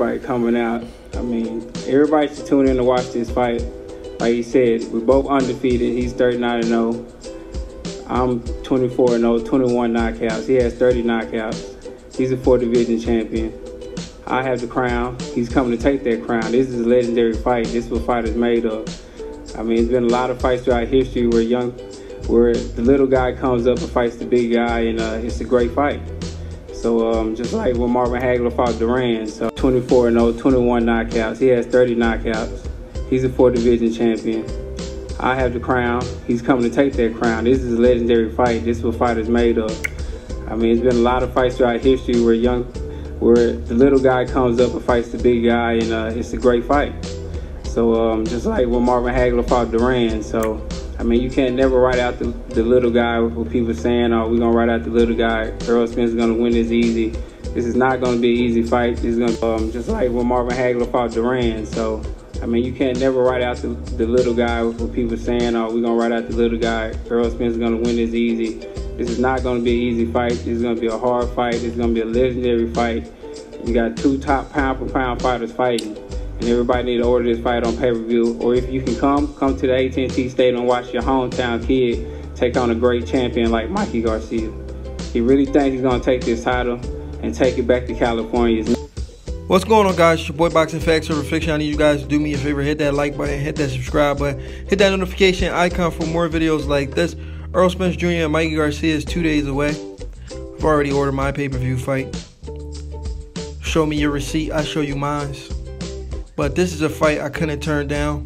Everybody coming out. I mean, everybody should tune in to watch this fight. Like he said, we're both undefeated. He's 39-0. I'm 24-0, 21 knockouts. He has 30 knockouts. He's a 4-division champion. I have the crown. He's coming to take that crown. This is a legendary fight. This is what fighters made of. I mean, it's been a lot of fights throughout history where the little guy comes up and fights the big guy, and it's a great fight. So just like when Marvin Hagler fought Duran, so 24-0, 21 knockouts. He has 30 knockouts. He's a 4-division champion. I have the crown. He's coming to take that crown. This is a legendary fight. This is what fighters made of. I mean, it's been a lot of fights throughout history where the little guy comes up and fights the big guy, and it's a great fight. So just like when Marvin Hagler fought Duran, so I mean, you can't never write out the little guy with people saying, oh, we're going to write out the little guy. Errol Spence is going to win this easy. This is not going to be an easy fight. This is going to, just like when Marvin Hagler fought Duran. So, I mean, you can't never write out the little guy with people saying, oh, we're going to write out the little guy. Errol Spence is going to win this easy. This is not going to be an easy fight. This is going to be a hard fight. This is going to be a legendary fight. You got two top pound-for-pound fighters fighting. And everybody need to order this fight on pay-per-view. Or if you can come to the AT&T Stadium and watch your hometown kid take on a great champion like Mikey Garcia. He really thinks he's going to take this title and take it back to California. What's going on, guys? It's your boy Boxing Facts Over Fiction. I need you guys to do me a favor. Hit that like button, hit that subscribe button, hit that notification icon for more videos like this. Errol Spence Jr. and Mikey Garcia is 2 days away. I've already ordered my pay-per-view fight. Show me your receipt, I show you mine. But this is a fight I couldn't turn down.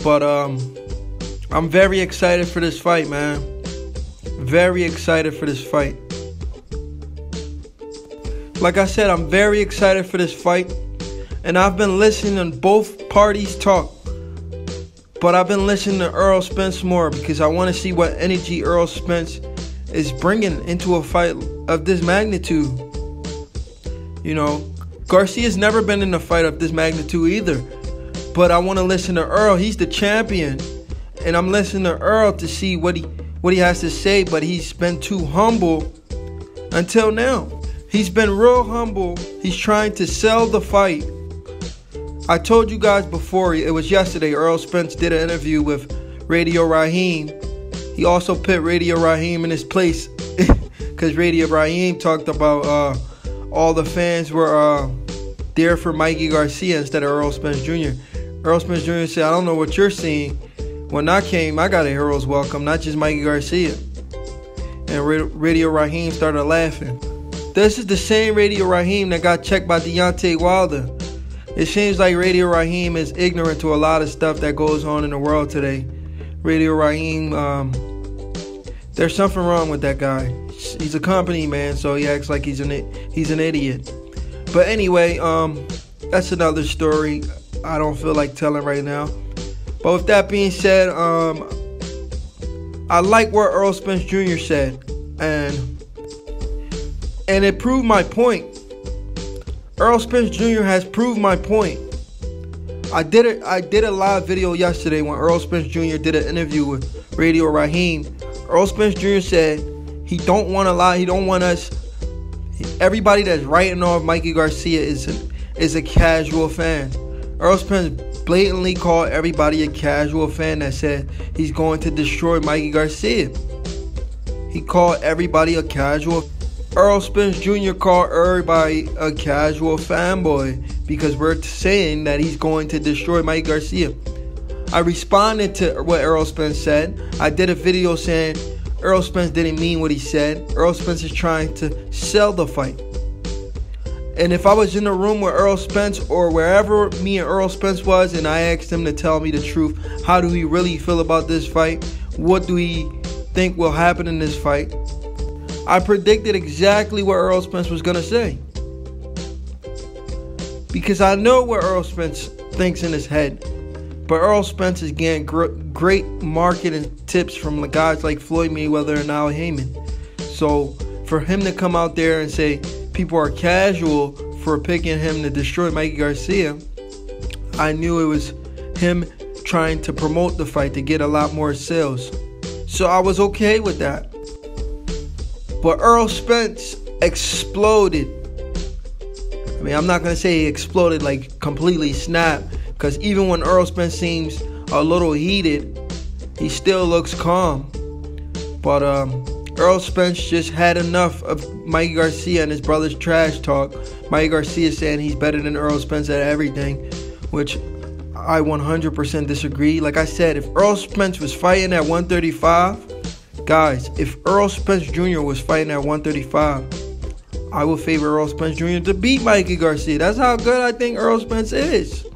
But I'm very excited for this fight, man. Very excited for this fight. Like I said, I'm very excited for this fight. And I've been listening to both parties talk. But I've been listening to Errol Spence more because I want to see what energy Errol Spence is bringing into a fight of this magnitude. You know, Garcia's never been in a fight of this magnitude either. But I want to listen to Errol. He's the champion. And I'm listening to Errol to see what he has to say. But he's been too humble until now. He's been real humble. He's trying to sell the fight. I told you guys before, it was yesterday, Errol Spence did an interview with Radio Raheem. He also put Radio Raheem in his place. Because Radio Raheem talked about all the fans were there for Mikey Garcia instead of Errol Spence Jr. Errol Spence Jr. said, I don't know what you're seeing. When I came, I got a hero's welcome, not just Mikey Garcia. And Radio Raheem started laughing. This is the same Radio Raheem that got checked by Deontay Wilder. It seems like Radio Raheem is ignorant to a lot of stuff that goes on in the world today. Radio Raheem, there's something wrong with that guy. He's a company man, so he acts like he's an idiot. But anyway, that's another story I don't feel like telling right now. But with that being said, I like what Errol Spence Jr. said, and it proved my point. Errol Spence Jr. has proved my point. I did a live video yesterday when Errol Spence Jr. did an interview with Radio Raheem. Errol Spence Jr. said he don't want to lie. He don't want us. Everybody that's writing off Mikey Garcia is a casual fan. Errol Spence blatantly called everybody a casual fan that said he's going to destroy Mikey Garcia. He called everybody a casual. Errol Spence Jr. called everybody a casual fanboy because we're saying that he's going to destroy Mikey Garcia. I responded to what Errol Spence said. I did a video saying Errol Spence didn't mean what he said. Errol Spence is trying to sell the fight. And if I was in the room with Errol Spence or wherever me and Errol Spence was and I asked him to tell me the truth, how do he really feel about this fight? What do he think will happen in this fight? I predicted exactly what Errol Spence was going to say. Because I know what Errol Spence thinks in his head. But Errol Spence is getting great marketing tips from guys like Floyd Mayweather and Al Heyman. So for him to come out there and say people are casual for picking him to destroy Mikey Garcia, I knew it was him trying to promote the fight to get a lot more sales. So I was okay with that. But Errol Spence exploded. I mean, I'm not going to say he exploded, like completely snapped, because even when Errol Spence seems a little heated, he still looks calm. But Errol Spence just had enough of Mikey Garcia and his brother's trash talk. Mikey Garcia saying he's better than Errol Spence at everything, which I 100% disagree. Like I said, if Errol Spence was fighting at 135, guys, if Errol Spence Jr. was fighting at 135, I would favor Errol Spence Jr. to beat Mikey Garcia. That's how good I think Errol Spence is.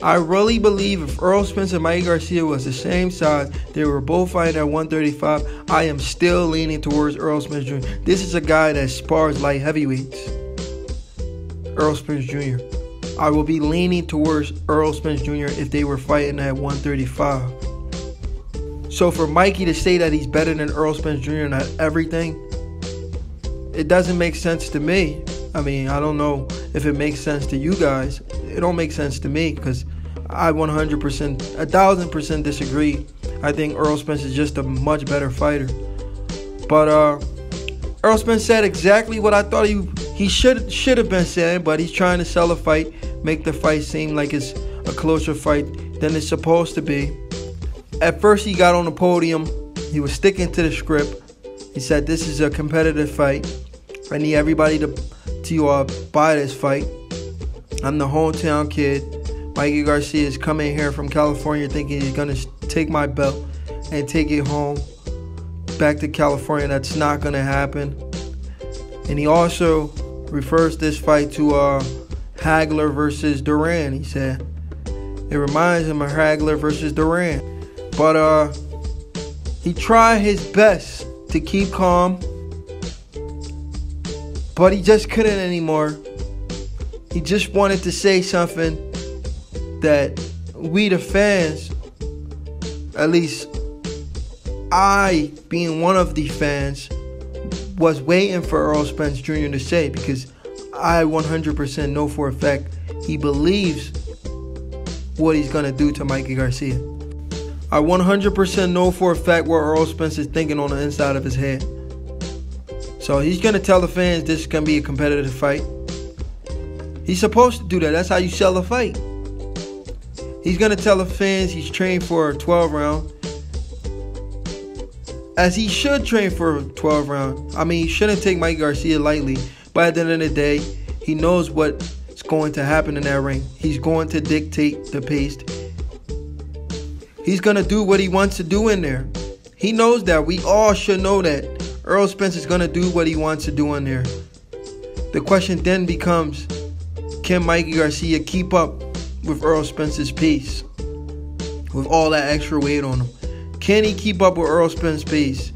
I really believe if Errol Spence and Mikey Garcia was the same size, they were both fighting at 135, I am still leaning towards Errol Spence Jr. This is a guy that spars light heavyweights. Errol Spence Jr. I will be leaning towards Errol Spence Jr. if they were fighting at 135. So for Mikey to say that he's better than Errol Spence Jr. at everything, it doesn't make sense to me. I mean, I don't know if it makes sense to you guys. It don't make sense to me because I 100%, 1,000% disagree. I think Errol Spence is just a much better fighter. But Errol Spence said exactly what I thought he should have been saying, but he's trying to sell a fight, make the fight seem like it's a closer fight than it's supposed to be. At first he got on the podium, he was sticking to the script. He said this is a competitive fight. I need everybody to buy this fight. I'm the hometown kid. Mikey Garcia is coming here from California thinking he's going to take my belt and take it home back to California. That's not going to happen. And he also refers this fight to Hagler versus Duran. He said it reminds him of Hagler versus Duran. But he tried his best to keep calm, but he just couldn't anymore. He just wanted to say something that we the fans, at least I being one of the fans, was waiting for Errol Spence Jr. to say, because I 100% know for a fact he believes what he's going to do to Mikey Garcia. I 100% know for a fact what Errol Spence is thinking on the inside of his head. So he's going to tell the fans this is going to be a competitive fight. He's supposed to do that. That's how you sell a fight. He's going to tell the fans he's trained for a 12 round. As he should train for a 12 round. I mean, he shouldn't take Mikey Garcia lightly. But at the end of the day, he knows what's going to happen in that ring. He's going to dictate the pace. He's going to do what he wants to do in there. He knows that. We all should know that. Errol Spence is going to do what he wants to do in there. The question then becomes, can Mikey Garcia keep up with Errol Spence's pace? With all that extra weight on him. Can he keep up with Errol Spence's pace?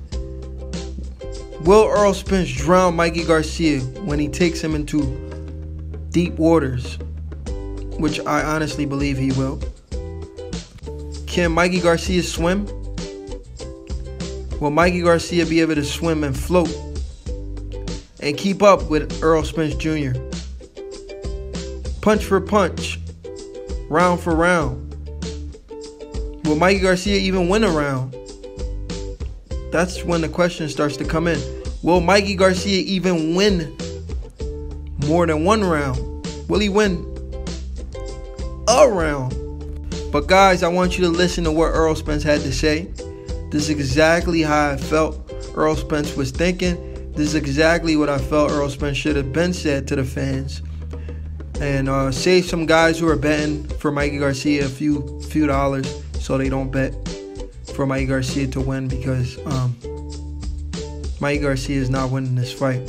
Will Errol Spence drown Mikey Garcia when he takes him into deep waters? Which I honestly believe he will. Can Mikey Garcia swim? Will Mikey Garcia be able to swim and float and keep up with Errol Spence Jr.? Punch for punch, round for round. Will Mikey Garcia even win a round? That's when the question starts to come in. Will Mikey Garcia even win more than one round? Will he win a round? But guys, I want you to listen to what Errol Spence had to say. This is exactly how I felt Errol Spence was thinking. This is exactly what I felt Errol Spence should have been said to the fans. And save some guys who are betting for Mikey Garcia a few dollars so they don't bet for Mikey Garcia to win, because Mikey Garcia is not winning this fight.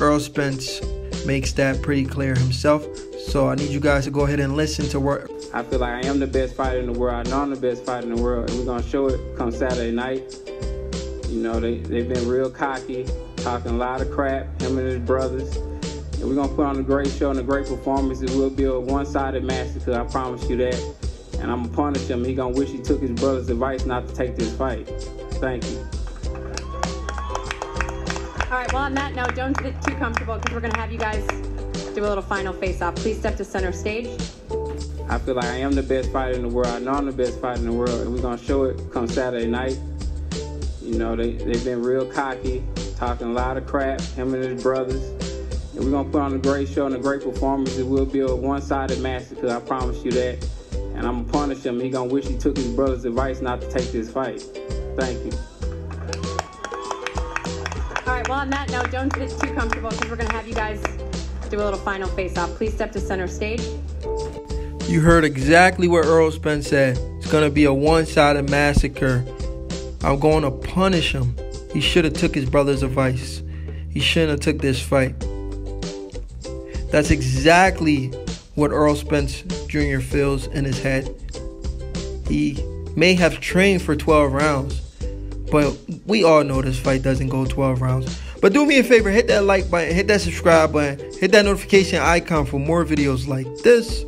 Errol Spence makes that pretty clear himself. So I need you guys to go ahead and listen to what... I feel like I am the best fighter in the world. I know I'm the best fighter in the world. And we're going to show it come Saturday night. You know, they've been real cocky, talking a lot of crap, him and his brothers. And we're going to put on a great show and a great performance. It will be a one-sided massacre, I promise you that. And I'm going to punish him. He's going to wish he took his brother's advice not to take this fight. Thank you. All right, well, on that note, don't get too comfortable because we're going to have you guys do a little final face-off. Please step to center stage. I feel like I am the best fighter in the world. I know I'm the best fighter in the world. And we're going to show it come Saturday night. You know, they've been real cocky, talking a lot of crap, him and his brothers. And we're going to put on a great show and a great performance. It will be a one-sided massacre, I promise you that. And I'm going to punish him. He's going to wish he took his brother's advice not to take this fight. Thank you. All right, well, on that note, don't get too comfortable because we're going to have you guys do a little final face-off. Please step to center stage. You heard exactly what Errol Spence said. It's going to be a one-sided massacre. I'm going to punish him. He should have took his brother's advice. He shouldn't have took this fight. That's exactly what Errol Spence Jr. feels in his head. He may have trained for 12 rounds, but we all know this fight doesn't go 12 rounds. But do me a favor, hit that like button, hit that subscribe button, hit that notification icon for more videos like this.